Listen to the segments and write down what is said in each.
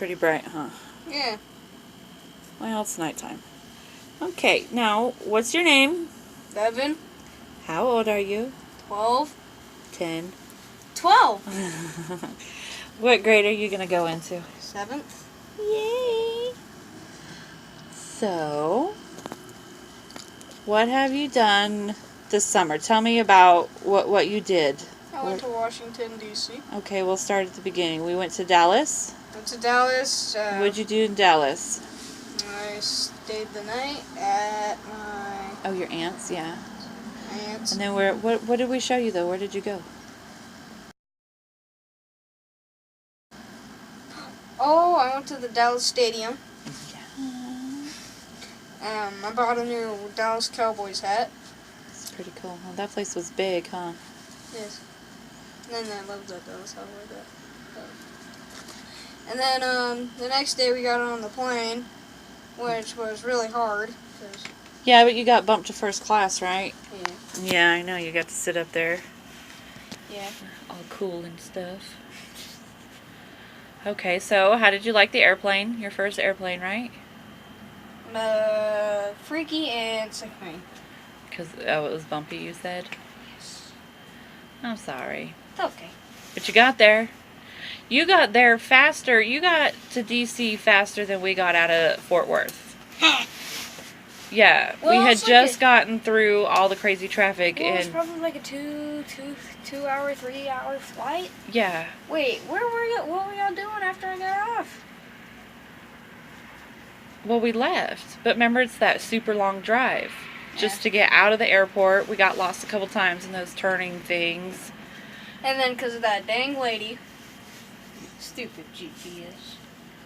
pretty bright, huh? Yeah. Well, it's nighttime. Okay, now, what's your name? Devin. How old are you? 12. 10. 12. What grade are you going to go into? 7th. Yay! So, what have you done this summer? Tell me about what you did. I went to Washington, D.C. Okay, we'll start at the beginning. We went to Dallas. Went to Dallas. What'd you do in Dallas? I stayed the night at my... Oh, your aunt's, yeah. aunt's. And then what did we show you, though? Where did you go? Oh, I went to the Dallas Stadium. Yeah. I bought a new Dallas Cowboys hat. It's pretty cool. Well, that place was big, huh? Yes. And then I loved that Dallas Cowboys hat. And then the next day we got on the plane, which was really hard. Yeah, but you got bumped to first class, right? Yeah. Yeah, I know. You got to sit up there. Yeah. All cool and stuff. Okay, so how did you like the airplane? Your first airplane, right? Freaky and sick me. Because, oh, it was bumpy, you said? Yes. I'm sorry. It's okay. But you got there. You got there faster. You got to D.C. faster than we got out of Fort Worth. Yeah, Well, we had it's just like gotten through all the crazy traffic. Well, it's and probably like a 2 hour, 3 hour flight. yeah. Wait, where were you? What were y'all doing after I got off? Well, we left. But remember, it's that super long drive. Just Yeah. to get out of the airport. We got lost a couple times in those turning things. And then because of that dang lady. Stupid GPS.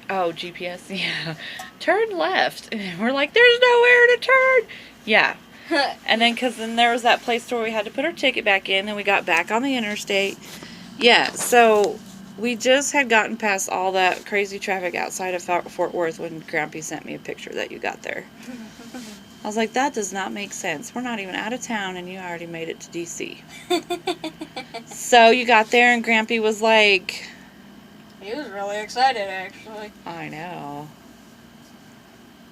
Oh, GPS, yeah. Turn left. And we're like, there's nowhere to turn. Yeah. And then, because then there was that place where we had to put our ticket back in, and we got back on the interstate. Yeah, so we just had gotten past all that crazy traffic outside of Fort Worth when Grampy sent me a picture that you got there. I was like, that does not make sense. We're not even out of town, and you already made it to D.C. So you got there, and Grampy was like... He was really excited, actually. I know.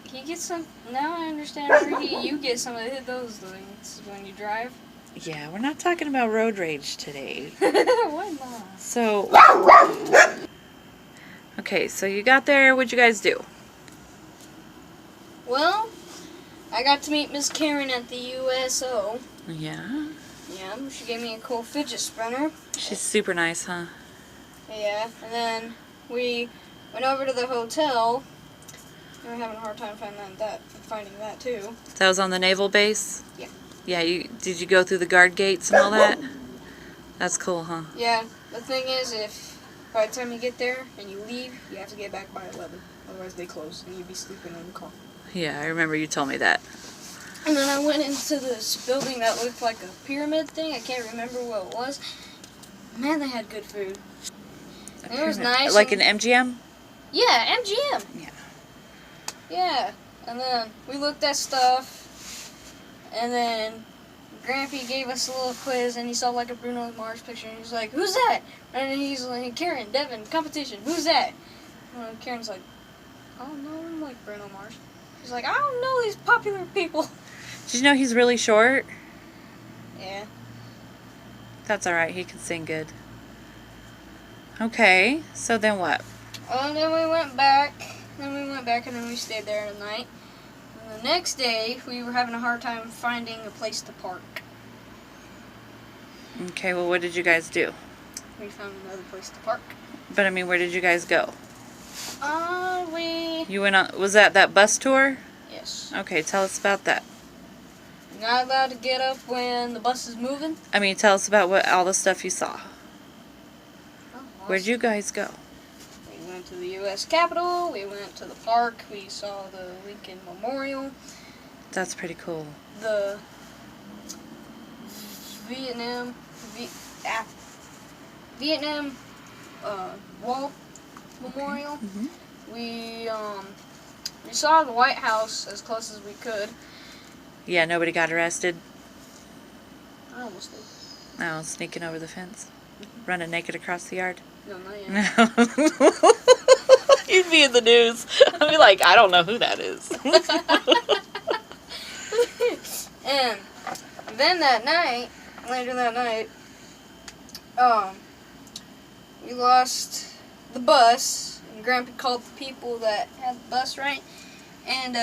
He gets some... Now I understand where you get some of those things when you drive. Yeah, we're not talking about road rage today. Why not? So... Okay, so you got there. What'd you guys do? Well, I got to meet Miss Karen at the USO. Yeah. Yeah, she gave me a cool fidget spinner. She's super nice, huh? Yeah, and then we went over to the hotel. We were having a hard time finding that too. That was on the naval base? Yeah. Yeah, did you go through the guard gates and all that? That's cool, huh? Yeah, the thing is, if by the time you get there and you leave, you have to get back by 11. Otherwise they close and you'd be sleeping in the car. Yeah, I remember you told me that. And then I went into this building that looked like a pyramid thing. I can't remember what it was. Man, they had good food. And it was nice. Like an MGM? Yeah, MGM. Yeah. Yeah. And then we looked at stuff. And then Grampy gave us a little quiz, and he saw like a Bruno Mars picture, and he's like, "Who's that?" And then he's like, "Karen, Devin, competition. Who's that?" And Karen's like, "I don't know. I'm like Bruno Mars." He's like, "I don't know these popular people." Did you know he's really short? Yeah. That's alright, he can sing good. Okay, so then what? And then we went back. And then we stayed there the night. And the next day, we were having a hard time finding a place to park. Okay, well, what did you guys do? We found another place to park. But I mean, where did you guys go? We... You went on, was that bus tour? Yes. Okay, tell us about that. You're not allowed to get up when the bus is moving. I mean, tell us about all the stuff you saw. Where'd you guys go? We went to the U.S. Capitol. We went to the park. We saw the Lincoln Memorial. That's pretty cool. The Vietnam Wall Memorial. Okay. Mm-hmm. We saw the White House as close as we could. Yeah, nobody got arrested. I almost did. Oh, sneaking over the fence. Running naked across the yard. No, not yet. No. You be in the news. I'll be like, I don't know who that is. And then later that night, we lost the bus, and Grandpa called the people that had the bus, right? And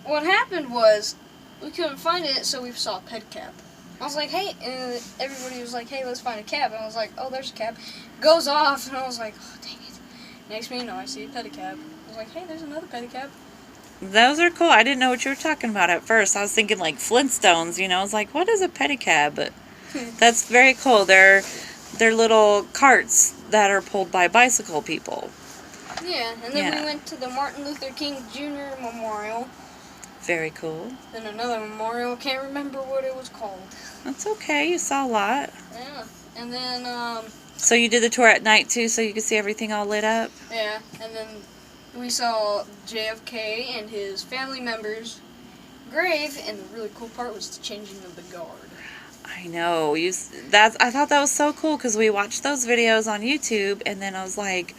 what happened was we couldn't find it, so we saw a pedicab. I was like, hey, and everybody was like, hey, let's find a cab. And I was like, oh, there's a cab. Goes off, and I was like, oh, dang it. Next thing you know, I see a pedicab. I was like, hey, there's another pedicab. Those are cool. I didn't know what you were talking about at first. I was thinking like Flintstones, you know. I was like, what is a pedicab? But that's very cool. They're little carts that are pulled by bicycle people. Yeah, and then we went to the Martin Luther King Jr. Memorial. Very cool. Then another memorial. Can't remember what it was called. That's okay. You saw a lot. Yeah, and then So you did the tour at night too, so you could see everything all lit up? Yeah, and then we saw JFK and his family members' grave, and the really cool part was the changing of the guard. I know. I thought that was so cool because we watched those videos on YouTube, and then I was like,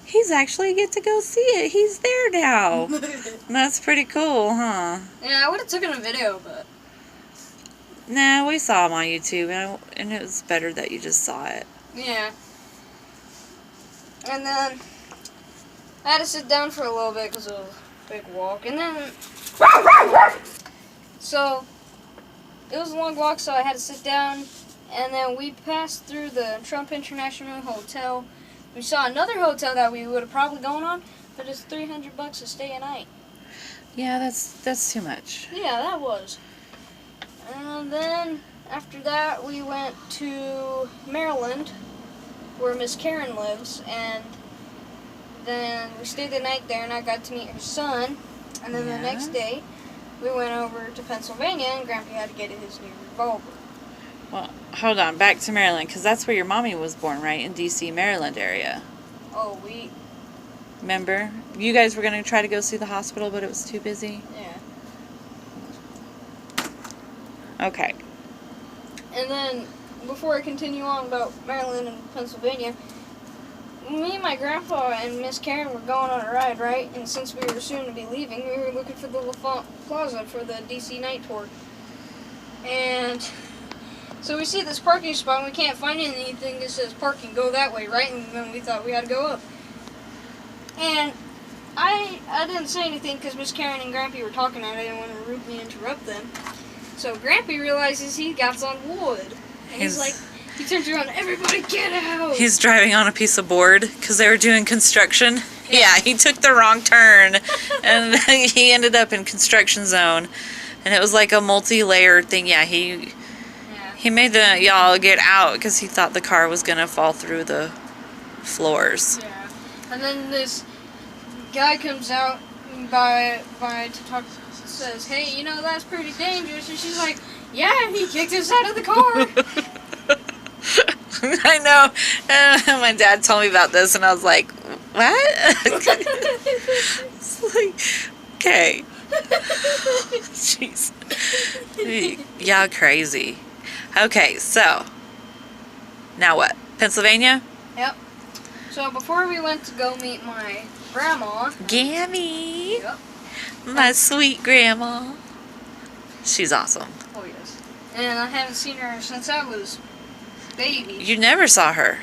he's actually get to go see it. He's there now. That's pretty cool, huh? Yeah, I would have taken a video, but... Nah, we saw him on YouTube, and it was better that you just saw it. Yeah. And then I had to sit down for a little bit because of a big walk. And then... So, it was a long walk, so I had to sit down. And then we passed through the Trump International Hotel. We saw another hotel that we would have probably gone on, but it's $300 to stay a night. Yeah, that's too much. Yeah, that was. And then after that, we went to Maryland, where Miss Karen lives, and then we stayed the night there, and I got to meet her son. And then the next day, we went over to Pennsylvania, and Grandpa had to get his new revolver. Well, hold on. Back to Maryland, because that's where your mommy was born, right? In D.C., Maryland area. Oh, Remember? You guys were going to try to go see the hospital, but it was too busy? Yeah. Okay. And then, before I continue on about Maryland and Pennsylvania, me and my grandpa and Miss Karen were going on a ride, right? And since we were soon to be leaving, we were looking for the LaFont Plaza for the DC night tour. And so we see this parking spot, and we can't find anything that says parking, go that way, right? And then we thought we had to go up. And I didn't say anything because Miss Karen and Grampy were talking, and I didn't want to rudely interrupt them. So Grampy realizes he got on wood. And he's like, he turns around, everybody get out! He's driving on a piece of board because they were doing construction. Yeah, he took the wrong turn and he ended up in construction zone. And it was like a multi-layered thing. Yeah, he made y'all get out because he thought the car was going to fall through the floors. Yeah. And then this guy comes out by to talk, says, hey, you know, that's pretty dangerous. And she's like, yeah, he kicked us out of the car. I know. My dad told me about this, and I was like, what? It's like, okay. Jeez. Y'all crazy. Okay, so, now what? Pennsylvania? Yep. So before we went to go meet my grandma. Gammy. Yep. My sweet grandma. She's awesome. Oh, yes. And I haven't seen her since I was a baby. You never saw her.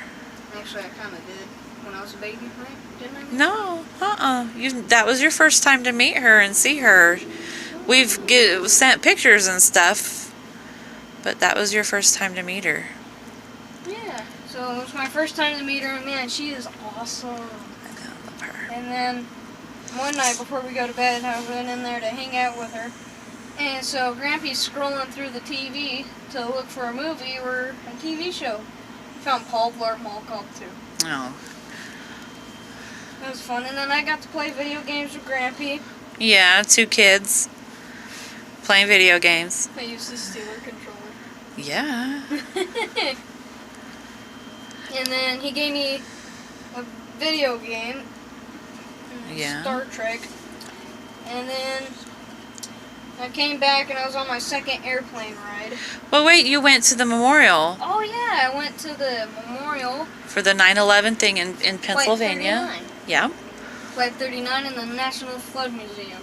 Actually, I kind of did when I was a baby, right? Didn't I? No, that was your first time to meet her and see her. We've sent pictures and stuff, but that was your first time to meet her. Yeah, so it was my first time to meet her, and man, she is awesome. I love her. And then one night before we go to bed, I went in there to hang out with her. And so Grampy's scrolling through the TV to look for a movie or a TV show. Found Paul Blart Mall Cop 2. Oh. It was fun. And then I got to play video games with Grampy. Yeah, 2 kids playing video games. I used the Steeler controller. Yeah. And then he gave me a video game. Yeah. Star Trek. And then I came back and I was on my second airplane ride. Well, wait, you went to the memorial. Oh yeah, I went to the memorial. For the 9/11 thing in Pennsylvania. Flight 39. Yeah. Flight 39 in the National Flood Museum.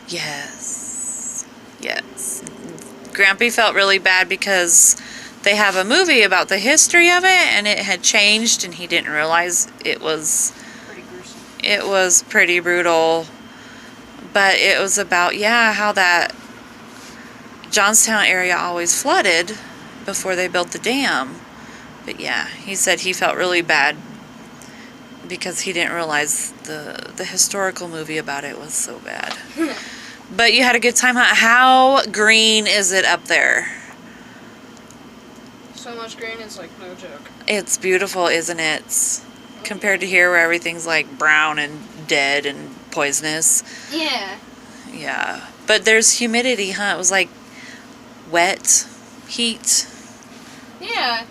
Yes. Yes. Grampy felt really bad because they have a movie about the history of it, and it had changed, and he didn't realize it was Pretty gruesome. it was pretty brutal. But it was about, yeah, how that Johnstown area always flooded before they built the dam. But yeah, he said he felt really bad because he didn't realize the historical movie about it was so bad. But you had a good time. How green is it up there? So much green, it's like no joke. It's beautiful, isn't it? Compared to here where everything's like brown and dead and poisonous. Yeah. Yeah. But there's humidity, huh? It was like wet, heat. Yeah.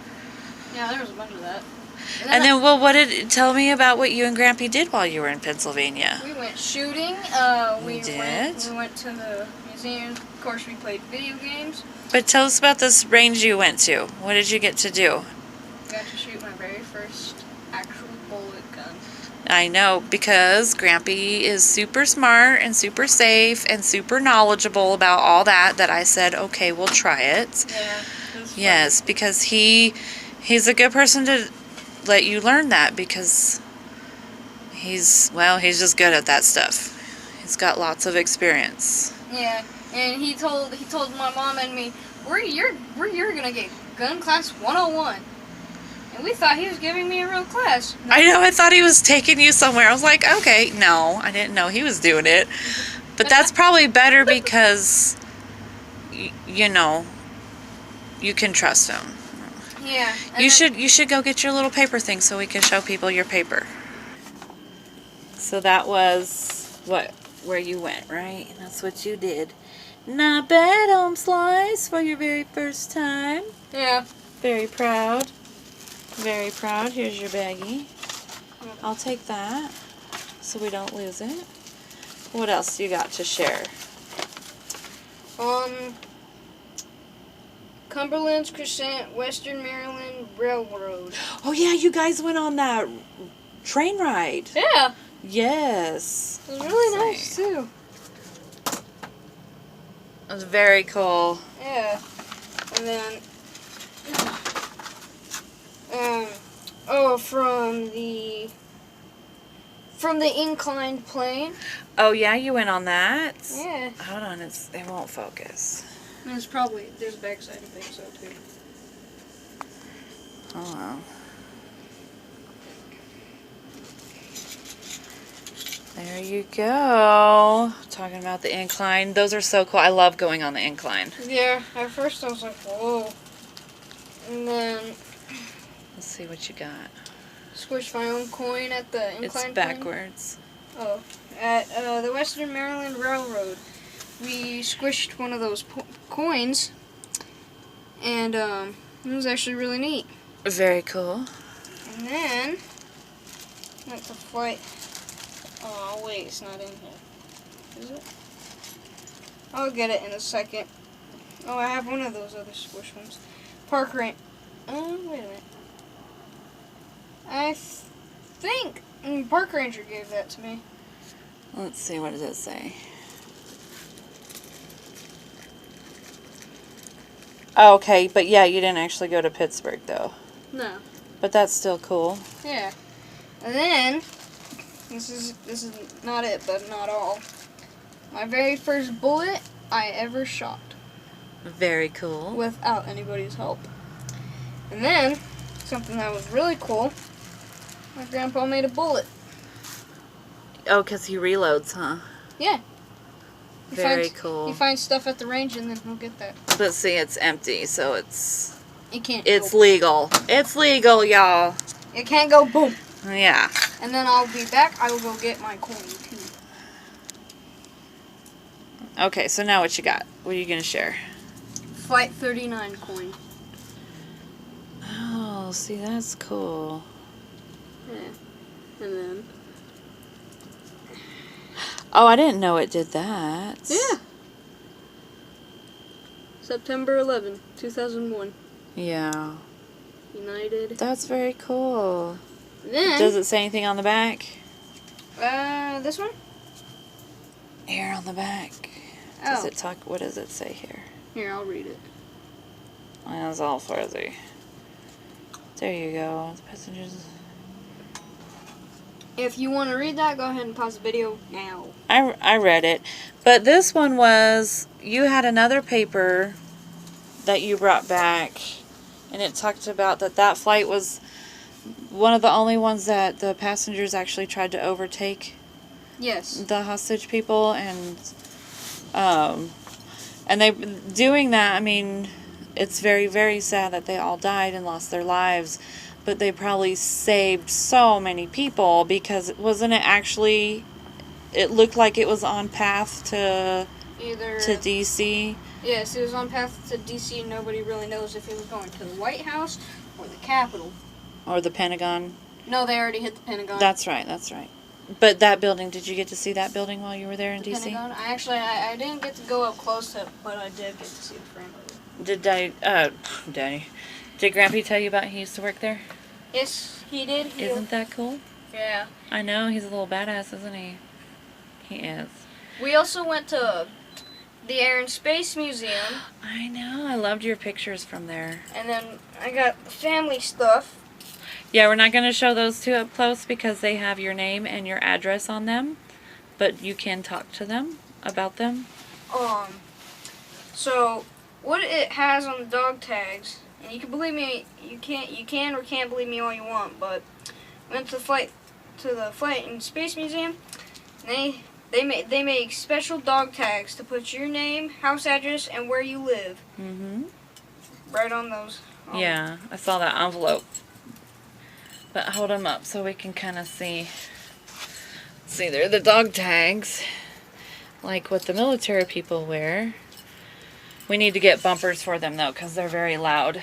Yeah, there was a bunch of that. And then, well, tell me about what you and Grampy did while you were in Pennsylvania. We went shooting. We went to the museum. Of course, we played video games. But tell us about this range you went to. What did you get to do? I got to shoot my very first actual bullet gun. I know, because Grampy is super smart and super safe and super knowledgeable about all that I said, okay, we'll try it. Yeah. Yes, because he's a good person to let you learn that, because he's just good at that stuff. He's got lots of experience. Yeah, and he told my mom and me, you're gonna get gun class 101. And we thought he was giving me a real class. I know, I thought he was taking you somewhere. I was like, okay, no, I didn't know he was doing it. But that's probably better because, you know, you can trust him. Yeah. You should go get your little paper thing so we can show people your paper. So that was where you went, right? That's what you did. Not bad, home slice, for your very first time. Yeah. Very proud. Very proud. Here's your baggie. I'll take that so we don't lose it. What else you got to share? Cumberland's Crescent, Western Maryland Railroad. Oh yeah, you guys went on that train ride. Yeah. Yes. It was really nice too. It was very cool. Yeah. And then from the inclined plane. Oh yeah, you went on that? Yeah. Hold on, it won't focus. There's a backside of it, so too. Oh well. There you go. Talking about the incline. Those are so cool. I love going on the incline. Yeah, at first I was like, whoa. And then Let's see what you got. squished my own coin at the incline It's plane. backwards. Oh. At the Western Maryland Railroad, we squished one of those coins, and it was actually really neat. Very cool. And then went to flight. Oh wait, it's not in here. Is it? I'll get it in a second. Oh, I have one of those other squish ones. Park range. Wait a minute. I think Park Ranger gave that to me. Let's see, what does it say? Oh, okay, but yeah, you didn't actually go to Pittsburgh though. No. But that's still cool. Yeah. And then this is not it, but not all. My very first bullet I ever shot. Very cool. Without anybody's help. And then something that was really cool. My grandpa made a bullet. Oh, because he reloads, huh? Yeah. Very cool. He finds stuff at the range and then he'll get that. But see, it's empty, so It can't. it's go. legal. It's legal, y'all. It can't go boom. Yeah. And then I'll be back. I will go get my coin too. Okay, so now what you got? What are you gonna share? Flight 39 coin. Oh, see, that's cool. Yeah. And then. Oh, I didn't know it did that. Yeah. September 11, 2001. Yeah. United. That's very cool. Then. Does it say anything on the back? This one? Here on the back. Does it talk? What does it say here? Here, I'll read it. Oh, it's all fuzzy. There you go. The passengers. If you want to read that, go ahead and pause the video now. I read it. But this one was, you had another paper that you brought back, and it talked about that flight was one of the only ones that the passengers actually tried to overtake. Yes. The hostage people, and they doing that. I mean, it's very, very sad that they all died and lost their lives, but they probably saved so many people because wasn't it actually? It looked like it was on path to DC. Yes, it was on path to DC. Nobody really knows if it was going to the White House or the Capitol Or the Pentagon. No, they already hit the Pentagon. That's right. But that building, did you get to see that building while you were there in DC? Pentagon? I didn't get to go up close to it, but I did get to see the frame of it. Did Grampy tell you about he used to work there? Yes, he did. Isn't that cool? Yeah. I know, he's a little badass, isn't he? He is. We also went to the Air and Space Museum. I know, I loved your pictures from there. And then I got family stuff. Yeah, we're not going to show those two up close because they have your name and your address on them. But you can talk to them about them. So what it has on the dog tags, and you can believe me, you can or can't believe me all you want, but I went to the Flight and Space Museum, and they make special dog tags to put your name, house address, and where you live. Mm-hmm. Right on those. Yeah, I saw that envelope. But hold them up so we can kind of see. See, they're the dog tags, like what the military people wear. We need to get bumpers for them, though, because they're very loud.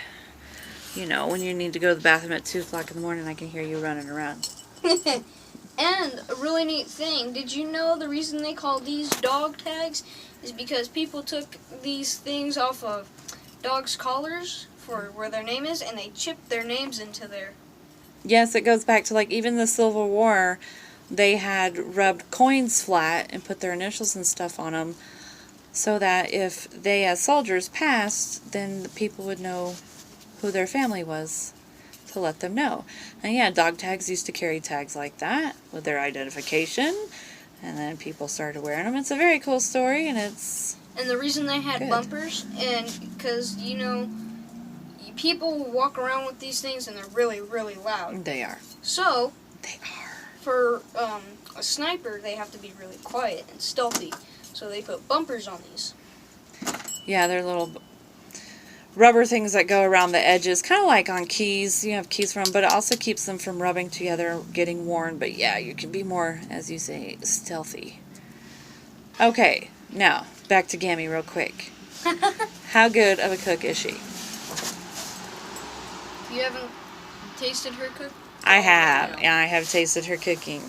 You know, when you need to go to the bathroom at 2 o'clock in the morning, I can hear you running around. And a really neat thing, did you know the reason they call these dog tags is because people took these things off of dogs' collars for where their name is, and they chipped their names into there. Yes, it goes back to, like, even the Civil War, they had rubbed coins flat and put their initials and stuff on them so that if they, as soldiers, passed, then the people would know who their family was to let them know. And yeah, dog tags used to carry tags like that with their identification, and then people started wearing them. It's a very cool story, and it's And the reason they had good. bumpers, and because, you know, people walk around with these things and they're really, really loud. They are. So, They are. for a sniper, they have to be really quiet and stealthy. So they put bumpers on these. Yeah, they're little rubber things that go around the edges, kind of like on keys. You have keys from, but it also keeps them from rubbing together, getting worn. But yeah, you can be more, as you say, stealthy. Okay, now back to Gammy real quick. How good of a cook is she? You haven't tasted her cook? I have. Yeah. I have tasted her cooking.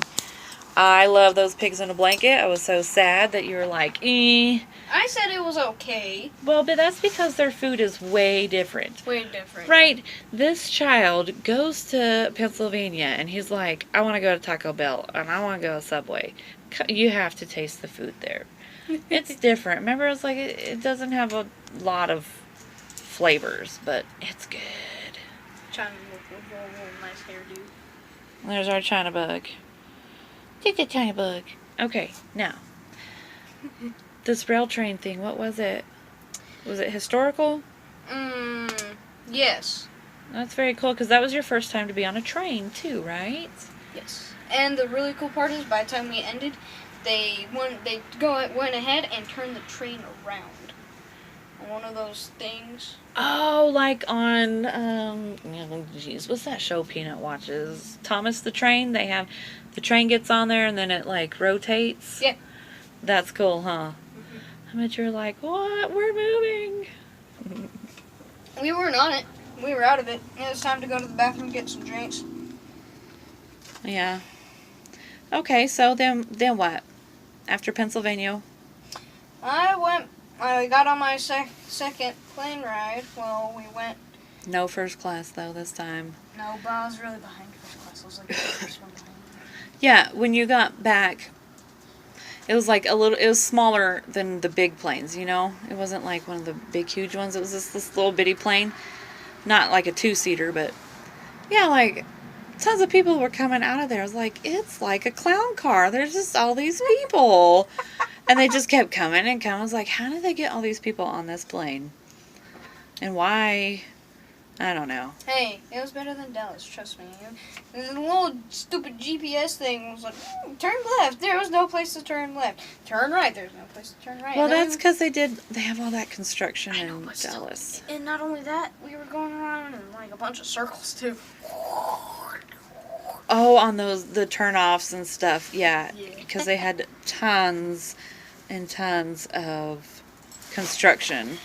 I love those pigs in a blanket. I was so sad that you were like, eh. I said it was okay. Well, but that's because their food is way different. Way different. Right. This child goes to Pennsylvania and he's like, I want to go to Taco Bell and I want to go to Subway. You have to taste the food there. It's different. Remember, it's like it doesn't have a lot of flavors, but it's good. China with a little nice hairdo. There's our China bug. Take the China bug. Okay, now. This rail train thing, what was it? Was it historical? Yes. That's very cool, because that was your first time to be on a train, too, right? Yes. And the really cool part is, by the time we ended, they went ahead and turned the train around. On one of those things. Oh, like on, geez, what's that show Peanut watches? Thomas the Train? They have, the train gets on there and then it, like, rotates? Yeah. That's cool, huh? I bet you're like, what? We're moving. We weren't on it. We were out of it. It was time to go to the bathroom and get some drinks. Yeah. Okay, so then what? After Pennsylvania? I got on my second plane ride. Well, we went. No first class, though, this time. No, but I was really behind first class. I was like the first one behind. Yeah, when you got back, it was like it was smaller than the big planes, you know? It wasn't like one of the big, huge ones. It was this little bitty plane. Not like a 2-seater, but yeah, like tons of people were coming out of there. I was like, it's like a clown car. There's just all these people. And they just kept coming and coming. I was like, how did they get all these people on this plane? And why? I don't know. Hey, it was better than Dallas, trust me. The little stupid GPS thing was like, turn left. There was no place to turn left. Turn right. There's no place to turn right. Well, that's because they have all that construction in Dallas. And not only that, we were going around in like a bunch of circles too. Oh, on the turnoffs and stuff. Yeah, because they had tons and tons of construction.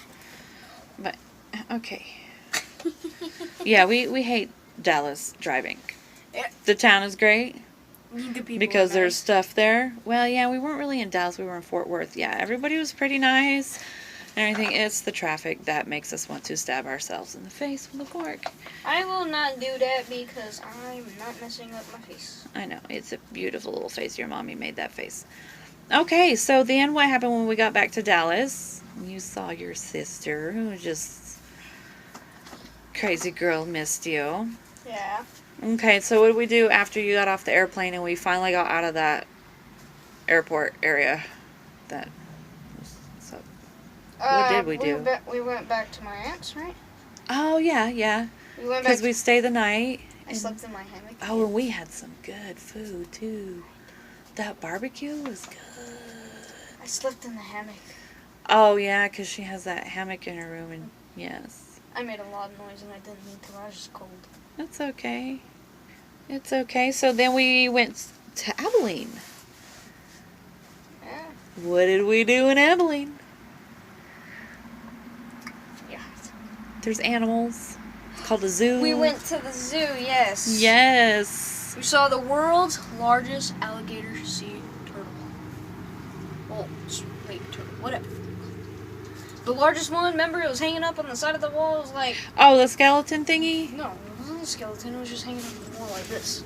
But okay. Yeah, we hate Dallas driving. Yeah. The town is great The people because are there's nice. stuff there. Well, yeah, we weren't really in Dallas. We were in Fort Worth. Yeah, everybody was pretty nice and everything. It's the traffic that makes us want to stab ourselves in the face with a fork. I will not do that because I'm not messing up my face. I know. It's a beautiful little face. Your mommy made that face. Okay, so then what happened when we got back to Dallas? You saw your sister who was just... Crazy girl missed you. Yeah. Okay, so what did we do after you got off the airplane and we finally got out of that airport area? So what did we do? We went back to my aunt's, right? Oh, yeah. We went back. Because we stayed the night. I slept in my hammock. Oh, and we had some good food, too. That barbecue was good. I slept in the hammock. Oh, yeah, because she has that hammock in her room, and yes. I made a lot of noise and I didn't mean to. I was just cold. That's okay. It's okay. So then we went to Abilene. Yeah. What did we do in Abilene? Yeah. There's animals. It's called a zoo. We went to the zoo, yes. Yes. We saw the world's largest alligator sea turtle. Well, wait, turtle, whatever. The largest one, remember, it was hanging up on the side of the wall. It was like... Oh, the skeleton thingy? No, it wasn't a skeleton. It was just hanging up on the wall like this.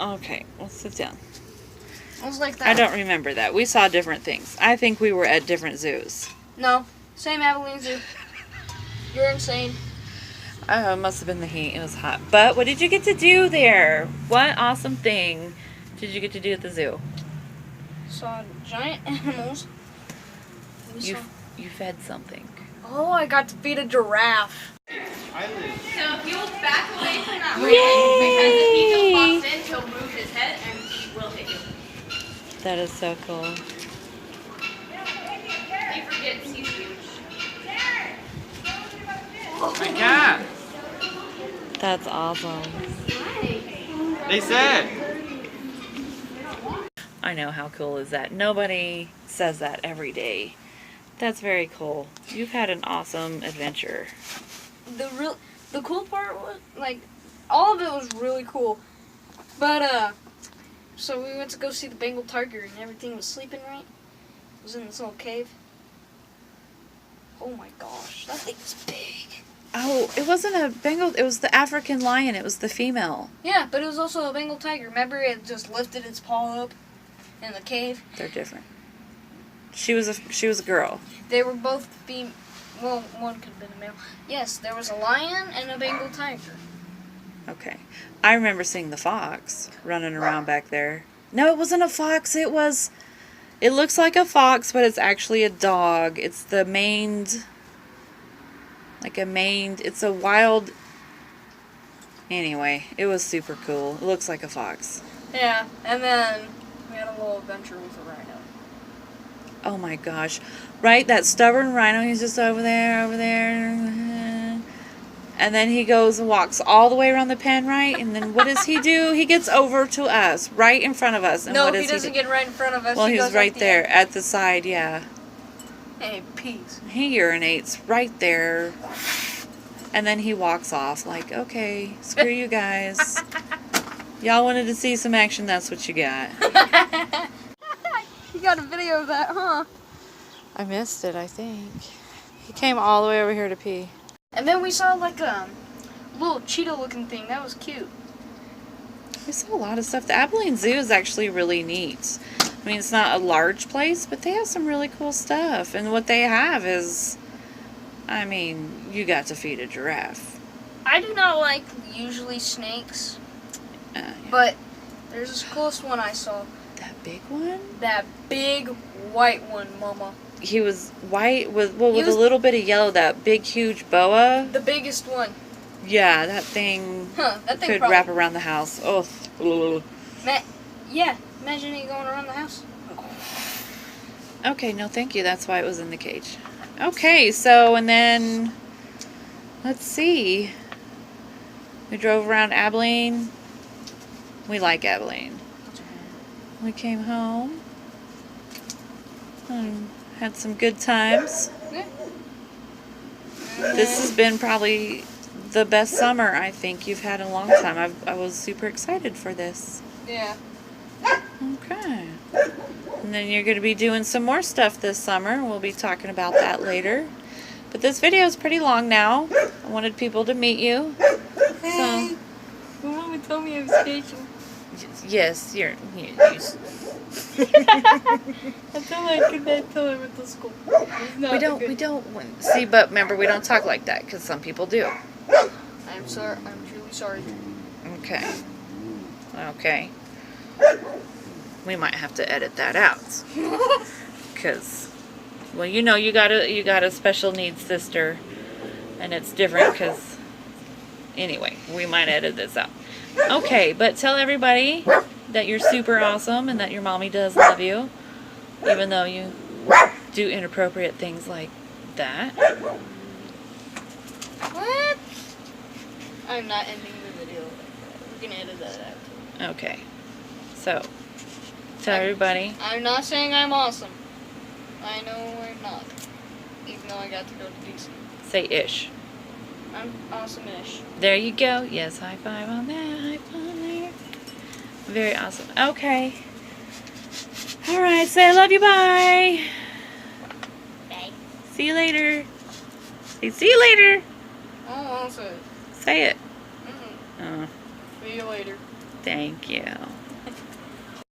Okay, let's sit down. It was like that. I don't remember that. We saw different things. I think we were at different zoos. No, same Abilene Zoo. You're insane. Oh, it must have been the heat. It was hot. But what did you get to do there? What awesome thing did you get to do at the zoo? Saw giant animals. You fed something. Oh, I got to feed a giraffe. So if you'll back away from that ring, because if he just walks in, he'll move his head and he will hit you. That is so cool. He forgets he's huge. My cat. That's awesome. They said. I know, how cool is that? Nobody says that every day. That's very cool. You've had an awesome adventure. The cool part was, like, all of it was really cool. But, so we went to go see the Bengal tiger and everything was sleeping, right? It was in this little cave. Oh my gosh, that thing's big. Oh, it wasn't a Bengal, it was the African lion. It was the female. Yeah, but it was also a Bengal tiger. Remember, it just lifted its paw up in the cave? They're different. She was a girl. They were both well, one could have been a male. Yes, there was a lion and a Bengal tiger. Okay. I remember seeing the fox running around back there. No, it wasn't a fox. It looks like a fox, but it's actually a dog. It's the maned, it's a wild, anyway, it was super cool. It looks like a fox. Yeah, and then we had a little adventure with a rhino. Oh my gosh. Right? That stubborn rhino, he's just over there. And then he goes and walks all the way around the pen, right? And then what does he do? He gets over to us, right in front of us. And No, what he does doesn't get right in front of us. Well, he he's goes right at the there end. at the side, yeah. And he pees. He urinates right there. And then he walks off like, okay, screw you guys. Y'all wanted to see some action, that's what you got. You got a video of that, huh? I missed it, I think. He came all the way over here to pee. And then we saw like a little cheetah looking thing. That was cute. We saw a lot of stuff. The Abilene Zoo is actually really neat. I mean, it's not a large place, but they have some really cool stuff. And what they have is, I mean, you got to feed a giraffe. I do not like usually snakes, Yeah. but there's this coolest one I saw. That big one? That big white one, Mama. He was white with, well, He with was- a little bit of yellow, that big, huge boa. The biggest one. Yeah, that thing That thing could probably. wrap around the house. Oh. Yeah, imagine it going around the house. Okay, no thank you. That's why it was in the cage. Okay, so, and then, let's see. We drove around Abilene. We like Abilene. We came home and had some good times. Yeah. This has been probably the best summer I think you've had in a long time. I was super excited for this. Yeah. Okay. And then you're going to be doing some more stuff this summer. We'll be talking about that later. But this video is pretty long now. I wanted people to meet you. So, Mama told me I was special. yes, you're. That's all I could tell him at the school. We don't. See, but remember, we don't talk like that because some people do. I'm sorry. I'm truly sorry. Okay. Okay. We might have to edit that out. Because, well, you know, you got a special needs sister, and it's different because, anyway, we might edit this out. Okay, but tell everybody that you're super awesome and that your mommy does love you, even though you do inappropriate things like that. What? I'm not ending the video like that. We're gonna edit that out. Okay, so tell everybody. I'm not saying I'm awesome. I know I'm not. Even though I got to go to DC. Say ish. I'm awesome-ish. There you go. Yes, high five on that. High five there. Very awesome. Okay. All right. Say I love you. Bye. Bye. See you later. Say see you later. I don't want to say it. Say it. Mm-mm. Oh, See you later. thank you.